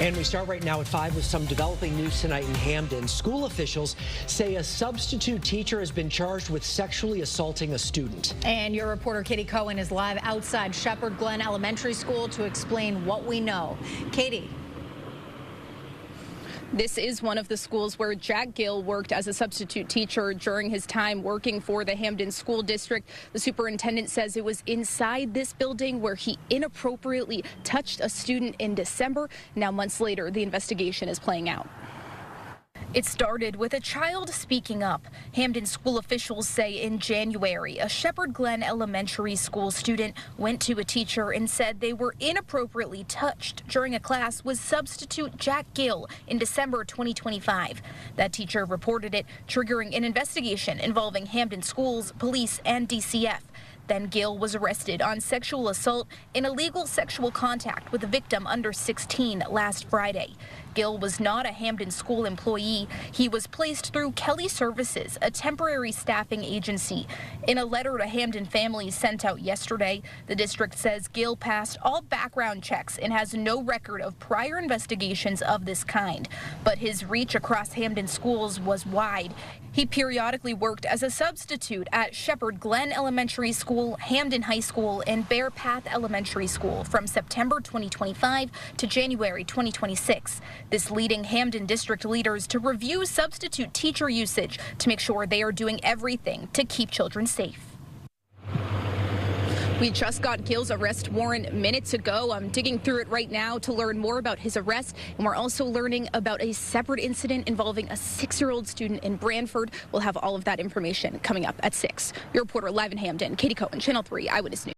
And we start right now at 5 with some developing news tonight in Hamden. School officials say a substitute teacher has been charged with sexually assaulting a student. And your reporter Katie Cohen is live outside Shepherd Glen Elementary School to explain what we know. Katie. This is one of the schools where Jack Gill worked as a substitute teacher during his time working for the Hamden School District. The superintendent says it was inside this building where he inappropriately touched a student in December. Now, months later, the investigation is playing out. It started with a child speaking up. Hamden school officials say in January, a Shepherd Glen Elementary School student went to a teacher and said they were inappropriately touched during a class with substitute Jack Gill in December 2025. That teacher reported it, triggering an investigation involving Hamden schools, police, and DCF. Then Gill was arrested on sexual assault and illegal sexual contact with a victim under 16 last Friday. Gill was not a Hamden school employee. He was placed through Kelly Services, a temporary staffing agency. In a letter to Hamden families sent out yesterday, the district says Gill passed all background checks and has no record of prior investigations of this kind. But his reach across Hamden schools was wide. He periodically worked as a substitute at Shepherd Glen Elementary School, Hamden High School, and Bear Path Elementary School from September 2025 to January 2026. This leading Hamden district leaders to review substitute teacher usage to make sure they are doing everything to keep children safe. We just got Gill's arrest warrant minutes ago. I'm digging through it right now to learn more about his arrest, and we're also learning about a separate incident involving a 6-year-old student in Brantford. We'll have all of that information coming up at 6. Your reporter live in Hamden, Katie Cohen, Channel 3 Eyewitness News.